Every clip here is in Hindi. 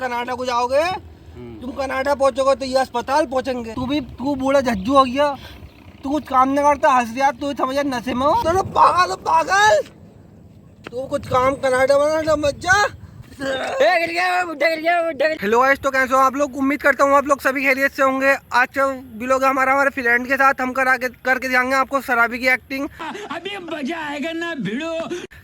कनाडा को जाओगे, तुम कनाडा पहुंचोगे तो ये अस्पताल पहुंचेंगे। तू बूढ़ा झज्जू हो गया, तू कुछ काम नहीं करता, हंस रहा, तू समझ नशे में हो। तो पागल पागल, तू कुछ काम कनाडा वनाडा मत जा। हेलो गाइस, तो कैसे हो आप लोग? उम्मीद करता हूँ आप लोग सभी खैरियत से होंगे। आज व्लॉग हमारे फ्रेंड के साथ हम करके दिखाएंगे आपको शराबी की एक्टिंग। अभी मजा आएगा ना भिड़ो,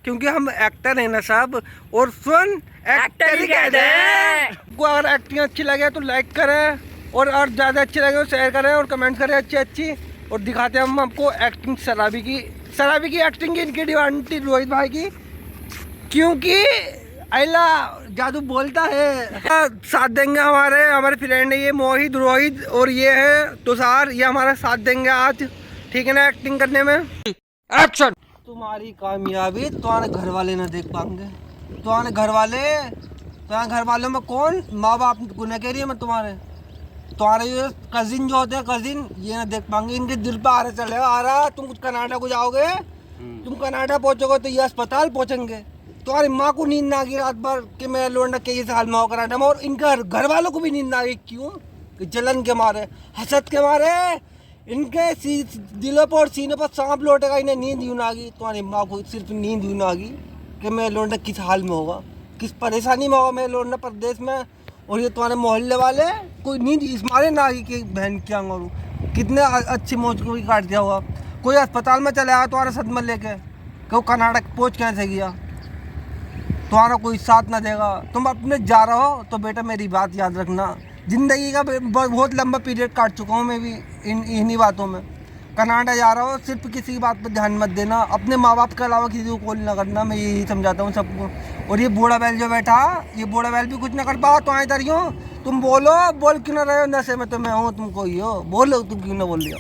क्योंकि हम एक्टर हैं ना साहब, और सुन एक्टर ही कहते हैं। आपको अगर एक्टिंग अच्छी लगे तो लाइक करें, और ज़्यादा अच्छी लगे तो शेयर करें और कमेंट करें अच्छी। और दिखाते हैं हम आपको एक्टिंग शराबी की एक्टिंग की, इनकी डिमांड रोहित भाई की, क्योंकि अला जादू बोलता है। साथ देंगे हमारे फ्रेंड है ये मोहित रोहित, और ये है तुषार, ये हमारा साथ देंगे आज, ठीक है ना, एक्टिंग करने में। एक्शन। तुम्हारी कामयाबी तुम्हारे घर वाले ना देख पाएंगे। तुम्हारे घर वालों में कौन माँ बाप गुनाह कह रही है? मैं तुम्हारे ये कजिन जो होते हैं, कजिन, ये ना देख पाएंगे। इनके दिल पे आ रहा तुम कुछ कनाडा को जाओगे, तुम कनाडा पहुंचोगे तो ये अस्पताल पहुंचेंगे। तुम्हारी माँ को नींद ना आ गई रात भर कि मैं लौंडा के साल में हो कनाडा में, और इनका घर वालों को भी नींद ना आ गई। क्यों? कि जलन के मारे, हसद के मारे, इनके दिलों पर और सीने पर सांप लौटेगा, इन्हें नींद यूं ना आ गई। तुम्हारी माँ को सिर्फ नींद यूं ना आ गई कि मैं लौंडा किस हाल में होगा, किस परेशानी में होगा मैं लौंडा प्रदेश में। और ये तुम्हारे मोहल्ले वाले कोई नींद इस मारे ना आ गई कि बहन क्या करूँ, कितने अच्छी मौज को भी काट दिया होगा। कोई अस्पताल में चले आया तुम्हारा सदमा लेके कि वो कनाडा पहुँच कैसे गया, तुम्हारा कोई साथ ना देगा। तुम अपने जा रहे हो तो बेटा मेरी बात याद रखना, ज़िंदगी का बहुत लंबा पीरियड काट चुका हूँ मैं भी इन्हीं बातों में। कनाडा जा रहा हो, सिर्फ किसी की बात पर ध्यान मत देना, अपने माँ बाप के अलावा किसी को कॉल ना करना, मैं यही समझाता हूँ सबको। और ये बूढ़ा बैल जो बैठा, ये बूढ़ा बैल भी कुछ ना कर पाओ, तो आए इधर हो तुम, बोल क्यों ना रहे हो? नशे में तो मैं हूँ, तुमको ही हो, बोलो तुम क्यों ना बोल रही हो।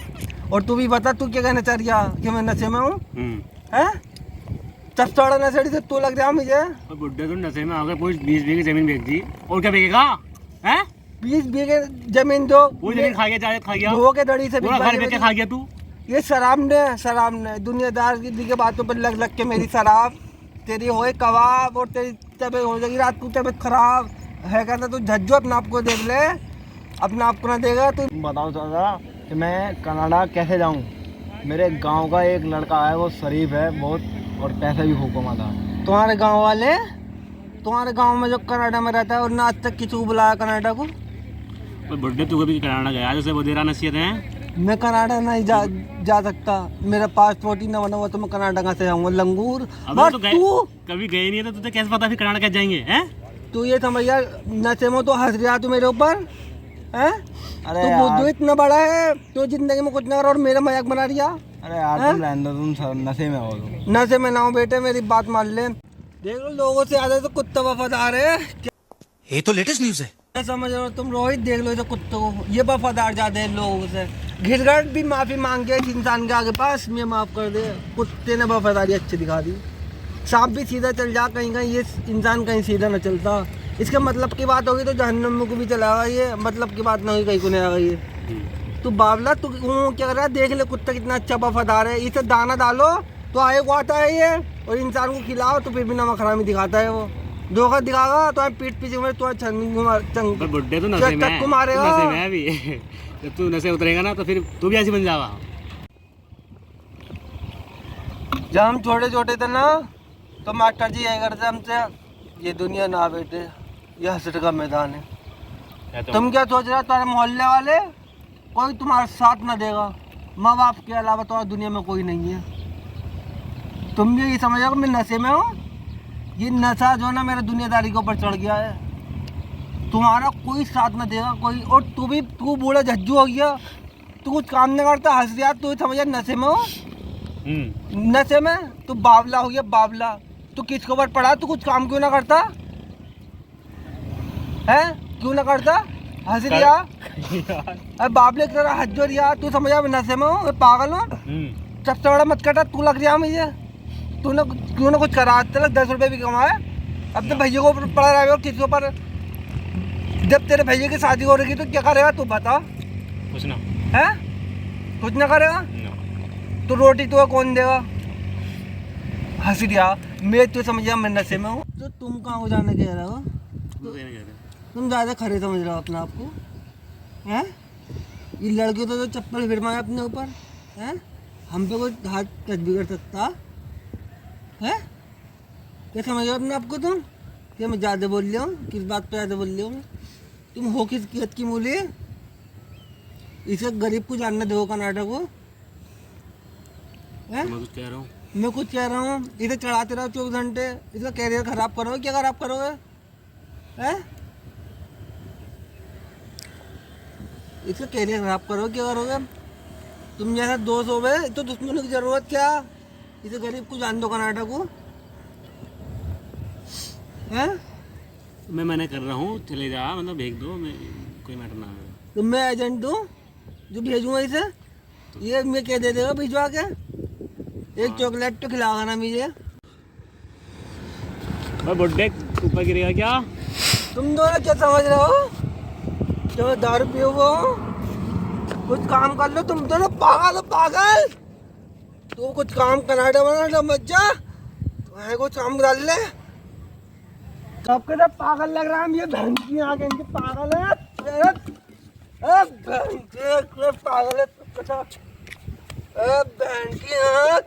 और तू भी बता, तू क्या कहना चाह रही है कि मैं नशे में हूँ? है चपचाड़ा नशेड़ी से तू लग रहा है मुझे। बुड्ढे तो नशे में आकर पूरी 20 बीघे जमीन बेच दी, और क्या बेचेगा? हैं 20 बीघे जमीन दो, वो जमीन खा गया, धो के दड़ी से घर बेच के खा गया तू। ये शराब ने दुनियादार की बातों पर लग के मेरी शराब तेरी होए कबाब, और तेरी तबीयत हो जाएगी रात को तबीयत खराब है। कहता तू झज्जो, अपने आप को देख ले, अपने आप को ना देगा तू। बताओ दादा कि मैं कनाडा कैसे जाऊँ? मेरे गांव का एक लड़का है, वो शरीफ है बहुत, और पैसे भी खूब कमाता है। तुम्हारे गांव में जो कनाडा में रहता है, और ना आज तक किसी को बुलाया कनाडा को? बुड्ढे तू कभी कनाडा गया जैसे वो दे रहा नसीहत है? मैं कनाडा नहीं जा सकता, मेरा पासपोर्ट ही ना बना हुआ तो मैं कनाडा कहाँ से जाऊँगा लंगूर। तो तू कभी गए नहीं है तो तुझे कैसे पता फिर कनाडा कैसे जाएंगे? हैं तू ये समझ यार, नशे में तो हंस रहा तू मेरे ऊपर है। अरे तू बुद्धू इतना बड़ा है, तो जिंदगी में कुछ ना कर और मेरा मजाक बना रही है। अरे यार तुम रहने दो, तुम नशे में हो। तुम नशे में ना हो बेटे, मेरी बात मान ले। देख लो लोगों से ज्यादा तो कुत्ता वफादार है। ये तो लेटेस्ट न्यूज है। क्या समझ रहे हो तुम? रोहित देख लो इसे कुत्ते को, ये वफादार ज्यादा है लोगों से। घिरघट भी माफी मांग के इंसान के आगे पास में माफ कर दे, कुत्ते ने वफादारी अच्छी दिखा दी। सांप भी सीधा चल जा कहीं, ये इंसान कहीं सीधा न चलता। इसके मतलब की बात होगी तो जहन्नम को भी चलाएगा, ये मतलब की बात नहीं हुई कहीं को नहीं आएगा ये। तू बावला, तू क्या कर रहा है? देख ले कुत्ता कितना अच्छा वफादार है, इसे दाना डालो तो आए को आता है ये, और इंसान को खिलाओ तो फिर भी नमक हरामी दिखाता है वो। धोखा दिखागा तो पीठ पीछे में तो बुड्ढे तो नशे में को मारेगा। नशे में भी जब तू नशे उतरेगा ना तो फिर तू भी ऐसी बन जाएगा। जब हम छोटे थे ना तो मास्टर जी यही करते हमसे, ये दुनिया ना बेटे, ये हसरत का मैदान है। तुम क्या सोच रहे हो? तुम्हारे मोहल्ले वाले कोई तुम्हारा साथ ना देगा, माँ बाप के अलावा तुम्हारी दुनिया में कोई नहीं है। तुम ये समझ रहे हो मैं नशे में हूँ? ये नशा जो है ना मेरे दुनियादारी के ऊपर चढ़ गया है। तुम्हारा कोई साथ ना देगा कोई, और तू बूढ़ा झज्जू हो गया, तू कुछ काम नहीं करता, हंस रहा, तू समझ नशे में हो। नशे में तू बावला हो गया, बावला। तू किसके ऊपर पड़ा? तू कुछ काम क्यों ना करता है? क्यों ना करता? हंस रिया, अरे बावले की तरह हंस रिया, तू समझ नशे में हो, पागल हो। सबसे बड़ा मत कटा, तू लग रहा मुझे, तूने क्यों ना कुछ करा, तक 10 रुपये भी कमाए। अब तो भैया को पड़ा रहे हो किसी ऊपर, जब तेरे भैया की शादी हो रही तो क्या करेगा तू बता? कुछ ना है, कुछ ना करेगा तो रोटी तो कौन देगा? हंस दिया मैं, तो समझ मैं नशे में हूँ। तो तुम कहाँ हो जाने कह रहे हो? तुम ज़्यादा खरे समझ रहे हो अपने आप को, हैं? ये लड़के तो चप्पल फिरमाए अपने ऊपर, हैं? हम पे कोई हाथ टच भी कर सकता है? क्या समझ रहे हो अपने आप को तुम? क्या मैं ज़्यादा बोल रहा हूँ? किस बात पे ज़्यादा बोल रहा हूँ? तुम हो किस कियत की मूली? इसे गरीब को जानना दो कर्नाटक को, हैं? मैं कुछ कह रहा हूँ। मैं कुछ कह रहा हूँ, इसे चढ़ाते रहो 24 घंटे, इसका कैरियर खराब करोगे, क्या खराब करोगे, हैं? इसका कैरियर खराब करोगे, क्या करोगे? तुम जैसा दोस्त हो गए तो दुश्मनों की जरूरत क्या? इसे गरीब को जान दो कर्नाटक को, हैं? मैं मना कर रहा हूँ, चले जा, मतलब भेज दो, मैं कोई मैटर ना है। तो मैं एजेंट हूँ जो भेजूँगा इसे, ये मैं क्या दे देगा भिजवा के? एक चॉकलेट तो खिलाओगा ना मुझे? भाई बुड्ढे ऊपर गिरेगा क्या? तुम दोनों क्या समझ रहे हो? जो दारू पियो वो कुछ काम कर लो, तुम दोनों पागल हो, पागल। तू कुछ काम कनाडा वनाडा मत जा, तुम्हें कुछ काम डाल ले। सबके सब पागल लग रहा है, ये बहन की आंखें इनकी पागल है, बहन की पागल है, बहन की आंख,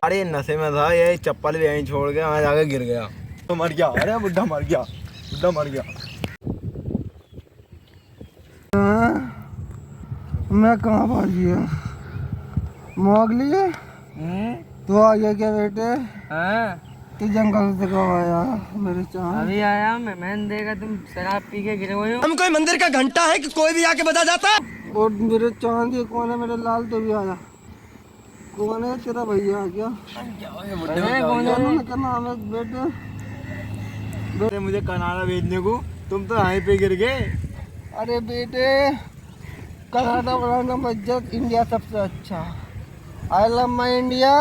अरे नशे में था, ये चप्पल भी यहीं छोड़ के वहाँ जाके गिर गया तो मर गया। अरे बुढ़ा मर गया, बुढ़ा मर गया। मैं कहाँ पहुँच गया? मोगली तो आ गया क्या बेटे? तू जंगल से कब आया मेरे चाँद? अभी आया मैंने देखा तुम शराब पी के गिरे हुए हो। हम कोई मंदिर का घंटा है कि कोई भी आके बता जाता। और मेरे चाँद ये कौन है? मेरे लाल तो भी आया। कौन है तेरा भैया? क्या क्या नाम है बेटे? अरे मुझे कनाडा भेजने को, तुम तो यहीं पे गिर गए। अरे बेटे कनाडा बनाना मस्जिद, इंडिया सबसे अच्छा। I love my India,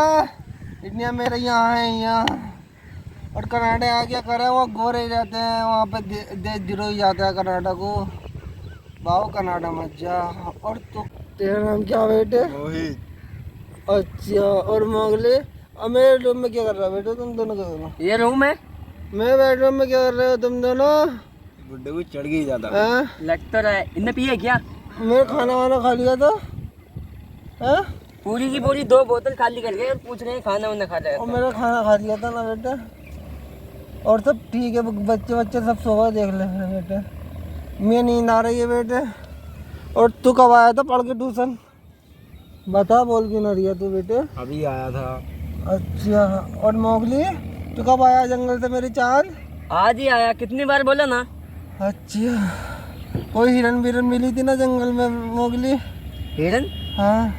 India मेरे यहाँ है यहाँ। और कनाडा आ क्या करे, वो गोरे ही रहते हैं वहाँ पे, देश विरोधी जाता है कनाडा को। बाओ कनाडा मत जा। और तो तेरा नाम क्या बेटे? मोहित। अच्छा, और मोगले अब मेरे रूम में क्या कर रहा है बेटे? तुम दोनों क्या कर रहे हो? ये रूम है, मैं बेडरूम में क्या कर रहे हो तुम दोनों? बुढ़े को चढ़ गई ज्यादा। हैं? लग तो रहा है। इनने पिए क्या? मैं खाना वाना खा लिया था, हैं? पूरी की पूरी 2 बोतल खाली कर गए और पूछ रहे हैं खाना वाना खा रहे और मेरा खाना खा लिया था ना बेटा। और सब ठीक है, बच्चे बच्चे सब सो गए, देख ले मेरे बेटे। मैं नींद आ रही है बेटे। और तू कब आया था पढ़ के ट्यूशन? बता, बोल क्यों ना रही है तू बेटे? अभी आया था। अच्छा, और मोगली तू कब आया जंगल से मेरी चाँद? आज ही आया, कितनी बार बोला ना। अच्छा, कोई हिरन बिरन मिली थी ना जंगल में मोगली? हिरन? हाँ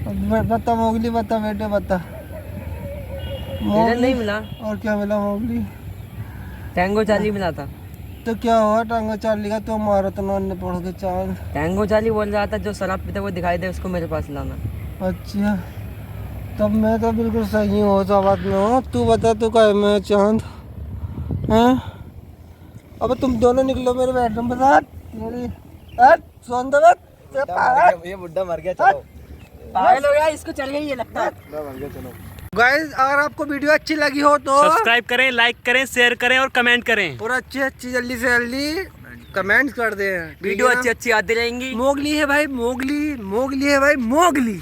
बता मोगली, बता बेटे बता। हिरन नहीं मिला, और क्या मिला मोगली? टैंगो चार्ली मिला था। तो क्या हुआ टांगा चार्ली का? तो मारा तो नॉन ने पढ़ के चाँद। टैंगो चार्ली बोल रहा था जो शराब पीता हुआ दिखाई दे उसको मेरे पास लाना। अच्छा, तब मैं तो बिल्कुल सही हो, तो बात में हो। तू बता, तू क्या है मैं चाँद, हैं? अब तुम दोनों निकलो मेरे बेडरूम के साथ। मेरी सोन दो ये बुढ़ा मर गया, चलो। पागल हो गया, इसको चल गई ये लगता है। बुढ़ा मर गया, चलो। गाइस, अगर आपको वीडियो अच्छी लगी हो तो सब्सक्राइब करें, लाइक करें, शेयर करें और कमेंट करें। और अच्छी जल्दी से जल्दी कमेंट्स कर दें। वीडियो अच्छी अच्छी आती रहेंगी। मोगली है भाई, मोगली, मोगली है भाई, मोगली।